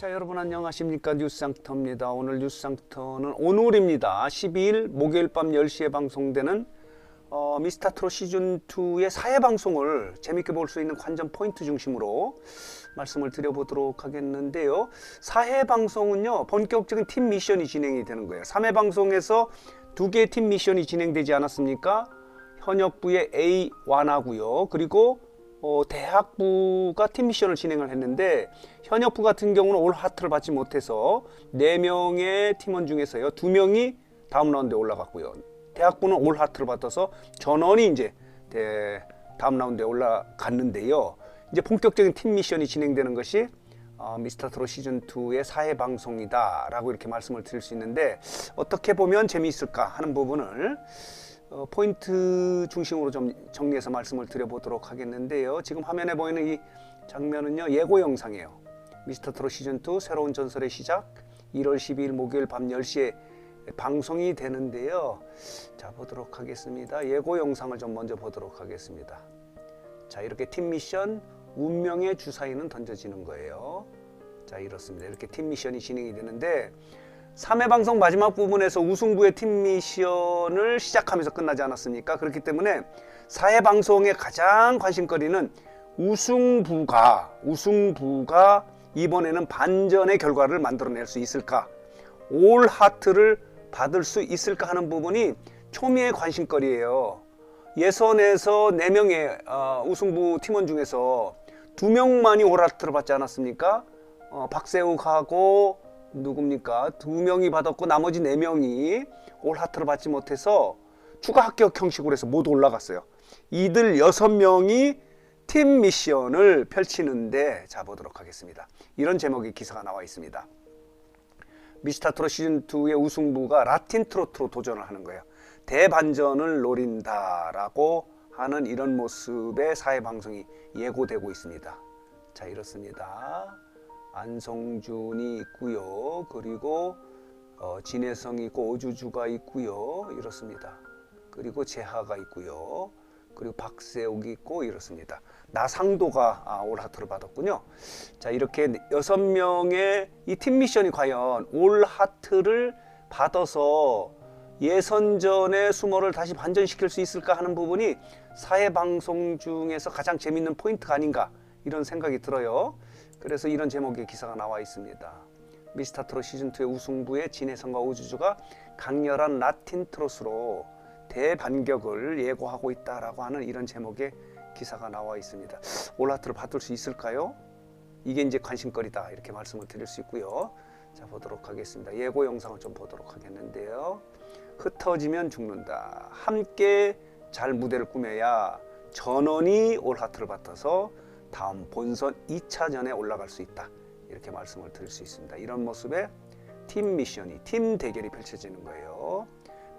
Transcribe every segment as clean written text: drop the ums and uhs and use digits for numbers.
자, 여러분 안녕하십니까? 뉴스상터입니다. 오늘 뉴스상터는 오늘입니다. 12일 목요일 밤 10시에 방송되는 미스터트롯 시즌2의 4회 방송을 재밌게 볼 수 있는 관전 포인트 중심으로 말씀을 드려보도록 하겠는데요. 4회 방송은요, 본격적인 팀 미션이 진행이 되는 거예요. 3회 방송에서 2개의 팀 미션이 진행되지 않았습니까? 현역부의 A1하고요. 그리고 대학부가 팀 미션을 진행을 했는데, 현역부 같은 경우는 올 하트를 받지 못해서 4명의 팀원 중에서요 2명이 다음 라운드에 올라갔고요. 대학부는 올 하트를 받아서 전원이 이제 다음 라운드에 올라갔는데요. 이제 본격적인 팀 미션이 진행되는 것이 미스터트롯 시즌2의 4회 방송이다 라고 이렇게 말씀을 드릴 수 있는데, 어떻게 보면 재미있을까 하는 부분을 포인트 중심으로 좀 정리해서 말씀을 드려보도록 하겠는데요. 지금 화면에 보이는 이 장면은요, 예고 영상이에요. 미스터트롯 시즌2 새로운 전설의 시작 1월 12일 목요일 밤 10시에 방송이 되는데요. 자, 보도록 하겠습니다. 예고 영상을 좀 먼저 보도록 하겠습니다. 자, 이렇게 팀 미션 운명의 주사위는 던져지는 거예요. 자, 이렇습니다. 이렇게 팀 미션이 진행이 되는데, 3회 방송 마지막 부분에서 우승부의 팀 미션을 시작하면서 끝나지 않았습니까? 그렇기 때문에 4회 방송의 가장 관심거리는 우승부가 이번에는 반전의 결과를 만들어낼 수 있을까, 올 하트를 받을 수 있을까 하는 부분이 초미의 관심거리예요. 예선에서 4명의 우승부 팀원 중에서 2명만이 올 하트를 받지 않았습니까? 박세욱하고 누굽니까? 2명이 받았고 나머지 4명이 올 하트를 받지 못해서 추가 합격 형식으로 해서 못 올라갔어요. 이들 6명이 팀 미션을 펼치는데, 자, 보도록 하겠습니다. 이런 제목의 기사가 나와 있습니다. 미스터트롯 시즌2의 우승부가 라틴 트로트로 도전을 하는 거예요. 대반전을 노린다라고 하는 이런 모습의 4회 방송이 예고되고 있습니다. 자, 이렇습니다. 안성준이 있고요. 그리고 진혜성이 있고 오주주가 있고요. 이렇습니다. 그리고 재하가 있고요. 그리고 박세욱이 있고 이렇습니다. 나상도가 올 하트를 받았군요. 자, 이렇게 6명의 이 팀 미션이 과연 올 하트를 받아서 예선전의 수모를 다시 반전시킬 수 있을까 하는 부분이 4회 방송 중에서 가장 재밌는 포인트가 아닌가, 이런 생각이 들어요. 그래서 이런 제목의 기사가 나와 있습니다. 미스터트롯 시즌2의 우승부의 진혜성과 오주주가 강렬한 라틴 트롯으로 대반격을 예고하고 있다라고 하는 이런 제목의 기사가 나와 있습니다. 올 하트를 받을 수 있을까요? 이게 이제 관심거리다, 이렇게 말씀을 드릴 수 있고요. 자, 보도록 하겠습니다. 예고 영상을 좀 보도록 하겠는데요. 흩어지면 죽는다. 함께 잘 무대를 꾸며야 전원이 올 하트를 받아서 다음 본선 2차전에 올라갈 수 있다, 이렇게 말씀을 드릴 수 있습니다. 이런 모습의 팀 미션이, 팀 대결이 펼쳐지는 거예요.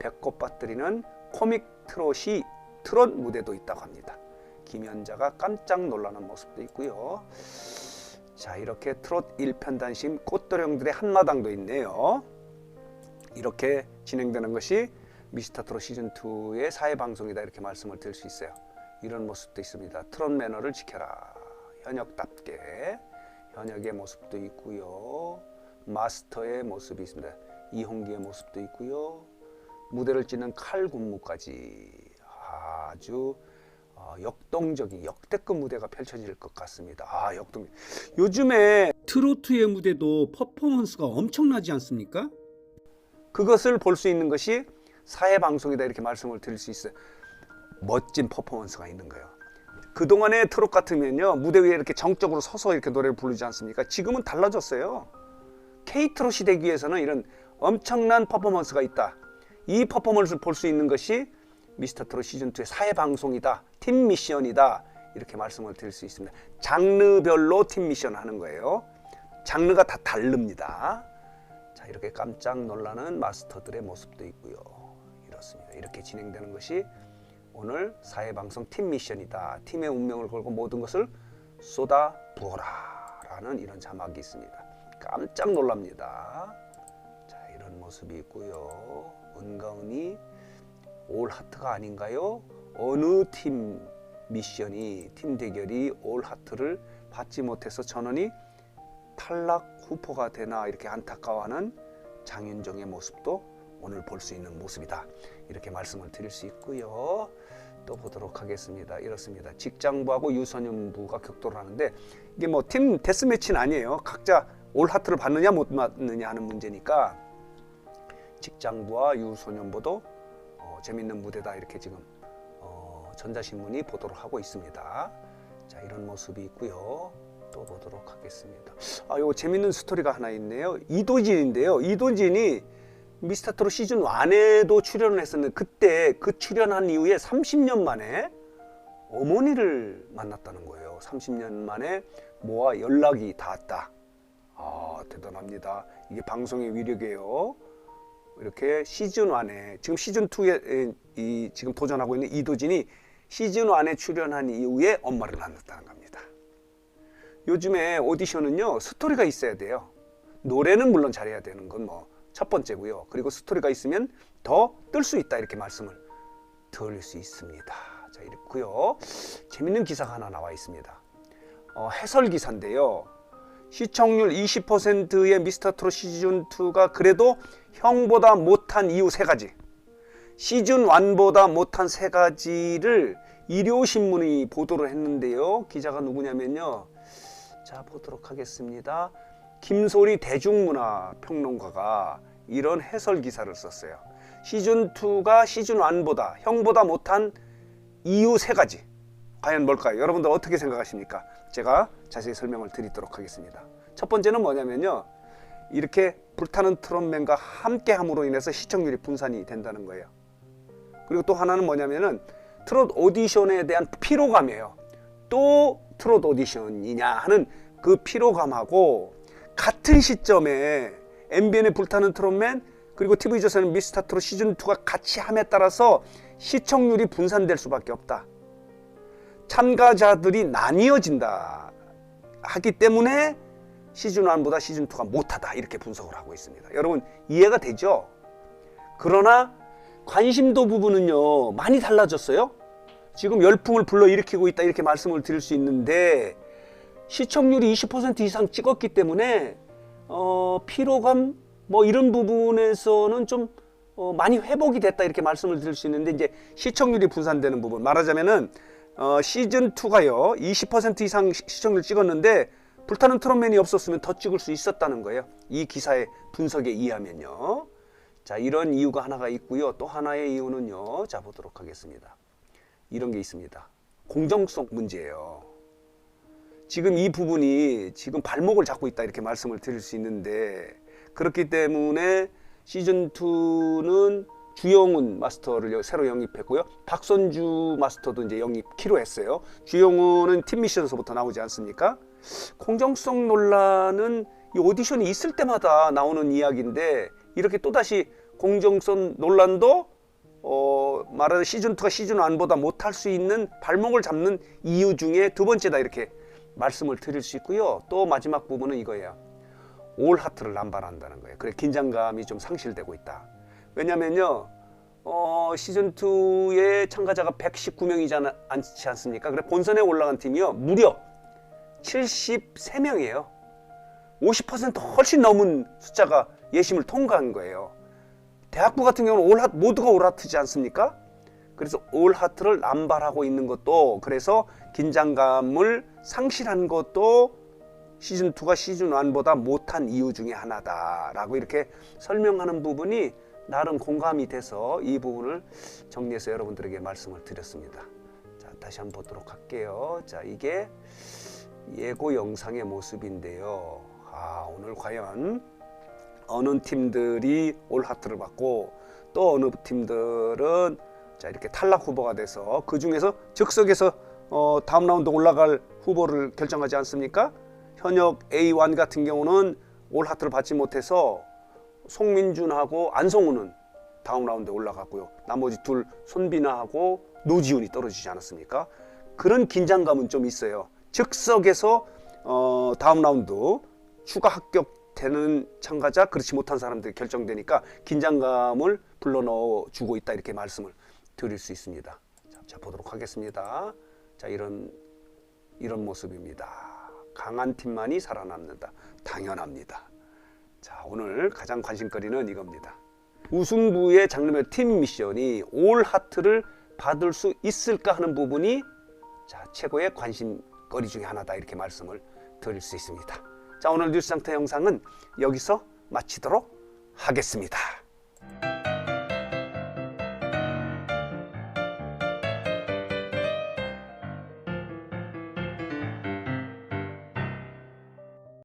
배꼽 빠뜨리는 코믹 트롯 무대도 있다고 합니다. 김연자가 깜짝 놀라는 모습도 있고요. 자, 이렇게 트롯 일편단심 꽃도령들의 한마당도 있네요. 이렇게 진행되는 것이 미스터트롯 시즌2의 4회 방송이다, 이렇게 말씀을 드릴 수 있어요. 이런 모습도 있습니다. 트롯 매너를 지켜라. 현역답게 현역의 모습도 있고요. 마스터의 모습이 있습니다. 이홍기의 모습도 있고요. 무대를 찌는 칼군무까지 아주 역동적인 역대급 무대가 펼쳐질 것 같습니다. 요즘에 트로트의 무대도 퍼포먼스가 엄청나지 않습니까? 그것을 볼 수 있는 것이 4회 방송이다, 이렇게 말씀을 드릴 수 있어요. 멋진 퍼포먼스가 있는 거예요. 그동안의 트롯 같으면요, 무대 위에 이렇게 정적으로 서서 이렇게 노래를 부르지 않습니까? 지금은 달라졌어요. K-트롯이 되기 위해서는 이런 엄청난 퍼포먼스가 있다. 이 퍼포먼스를 볼 수 있는 것이 미스터트롯 시즌2의 4회 방송이다, 팀 미션이다, 이렇게 말씀을 드릴 수 있습니다. 장르별로 팀 미션 하는 거예요. 장르가 다 다릅니다. 자, 이렇게 깜짝 놀라는 마스터들의 모습도 있고요. 이렇습니다. 이렇게 진행되는 것이 오늘 4회 방송 팀 미션이다. 팀의 운명을 걸고 모든 것을 쏟아 부어라 라는 이런 자막이 있습니다. 깜짝 놀랍니다. 자, 이런 모습이 있고요. 은가은이 올 하트가 아닌가요? 어느 팀 미션이, 팀 대결이 올 하트를 받지 못해서 전원이 탈락 후보가 되나 이렇게 안타까워하는 장윤정의 모습도 오늘 볼 수 있는 모습이다. 이렇게 말씀을 드릴 수 있고요. 또 보도록 하겠습니다. 이렇습니다. 직장부하고 유소년부가 격돌을 하는데 이게 뭐 팀 데스매치는 아니에요. 각자 올 하트를 받느냐 못 받느냐 하는 문제니까 직장부와 유소년부도 재밌는 무대다 이렇게 지금 전자신문이 보도를 하고 있습니다. 자, 이런 모습이 있고요. 또 보도록 하겠습니다. 요거 재밌는 스토리가 하나 있네요. 이도진인데요. 이도진이 미스터트롯 시즌 1에도 출연을 했었는데 그때 그 출연한 이후에 30년 만에 어머니를 만났다는 거예요. 30년 만에 모아 연락이 닿았다. 대단합니다. 이게 방송의 위력이에요. 이렇게 시즌 1에 지금 시즌 2에 지금 도전하고 있는 이도진이 시즌 1에 출연한 이후에 엄마를 만났다는 겁니다. 요즘에 오디션은요 스토리가 있어야 돼요. 노래는 물론 잘해야 되는 건 뭐 첫 번째고요. 그리고 스토리가 있으면 더 뜰 수 있다 이렇게 말씀을 드릴 수 있습니다. 자, 이렇고요. 재밌는 기사가 하나 나와 있습니다. 해설 기사인데요. 시청률 20%의 미스터트롯 시즌2가 그래도 형보다 못한 이유 3가지. 시즌1보다 못한 3가지를 일요신문이 보도를 했는데요. 기자가 누구냐면요. 자, 보도록 하겠습니다. 김소리 대중문화평론가가 이런 해설 기사를 썼어요. 시즌2가 시즌1보다 형보다 못한 이유 3가지. 과연 뭘까요? 여러분들 어떻게 생각하십니까? 제가 자세히 설명을 드리도록 하겠습니다. 첫 번째는 뭐냐면요. 이렇게 불타는 트롯맨과 함께 함으로 인해서 시청률이 분산이 된다는 거예요. 그리고 또 하나는 뭐냐면은 트롯 오디션에 대한 피로감이에요. 또 트롯 오디션이냐 하는 그 피로감하고 같은 시점에 MBN의 불타는 트롯맨 그리고 TV조선의 미스터트롯 시즌2가 같이 함에 따라서 시청률이 분산될 수밖에 없다. 참가자들이 나뉘어진다 하기 때문에 시즌1보다 시즌2가 못하다 이렇게 분석을 하고 있습니다. 여러분 이해가 되죠? 그러나 관심도 부분은요 많이 달라졌어요. 지금 열풍을 불러일으키고 있다 이렇게 말씀을 드릴 수 있는데 시청률이 20% 이상 찍었기 때문에 피로감 뭐 이런 부분에서는 좀 많이 회복이 됐다 이렇게 말씀을 드릴 수 있는데 이제 시청률이 분산되는 부분 말하자면은 시즌2가요 20% 이상 시청률 찍었는데 불타는 트롯맨이 없었으면 더 찍을 수 있었다는 거예요. 이 기사의 분석에 의하면요. 자, 이런 이유가 하나가 있고요. 또 하나의 이유는요. 자, 보도록 하겠습니다. 이런 게 있습니다. 공정성 문제예요. 지금 이 부분이 지금 발목을 잡고 있다 이렇게 말씀을 드릴 수 있는데 그렇기 때문에 시즌2는 주영훈 마스터를 새로 영입했고요. 박선주 마스터도 이제 영입키로 했어요. 주영훈은 팀미션에서부터 나오지 않습니까? 공정성 논란은 이 오디션이 있을 때마다 나오는 이야기인데 이렇게 또다시 공정성 논란도 말하는 시즌2가 시즌1보다 못할 수 있는 발목을 잡는 이유 중에 두 번째다 이렇게 말씀을 드릴 수 있고요. 또 마지막 부분은 이거예요. 올 하트를 남발한다는 거예요. 그래 긴장감이 좀 상실되고 있다. 왜냐면요 시즌2의 참가자가 119명이지 않지 않습니까? 그래 본선에 올라간 팀이요 무려 73명이에요. 50% 훨씬 넘은 숫자가 예심을 통과한 거예요. 대학부 같은 경우는 모두가 올 하트지 않습니까? 그래서 올 하트를 남발하고 있는 것도 그래서 긴장감을 상실한 것도 시즌2가 시즌1보다 못한 이유 중에 하나다라고 이렇게 설명하는 부분이 나름 공감이 돼서 이 부분을 정리해서 여러분들에게 말씀을 드렸습니다. 자, 다시 한번 보도록 할게요. 자, 이게 예고 영상의 모습인데요. 오늘 과연 어느 팀들이 올 하트를 받고 또 어느 팀들은 자 이렇게 탈락 후보가 돼서 그 중에서 즉석에서 다음 라운드 올라갈 후보를 결정하지 않습니까? 현역 A1 같은 경우는 올 하트를 받지 못해서 송민준하고 안성우는 다음 라운드에 올라갔고요. 나머지 둘 손비나하고 노지훈이 떨어지지 않았습니까? 그런 긴장감은 좀 있어요. 즉석에서 다음 라운드 추가 합격되는 참가자 그렇지 못한 사람들이 결정되니까 긴장감을 불러넣어 주고 있다 이렇게 말씀을 드릴 수 있습니다. 자 보도록 하겠습니다. 자 이런 모습입니다. 강한 팀만이 살아남는다. 당연합니다. 자, 오늘 가장 관심거리는 이겁니다. 우승부의 장르의 팀 미션이 올 하트를 받을 수 있을까 하는 부분이 자, 최고의 관심거리 중에 하나다, 이렇게 말씀을 드릴 수 있습니다. 자, 오늘 뉴스 상태 영상은 여기서 마치도록 하겠습니다.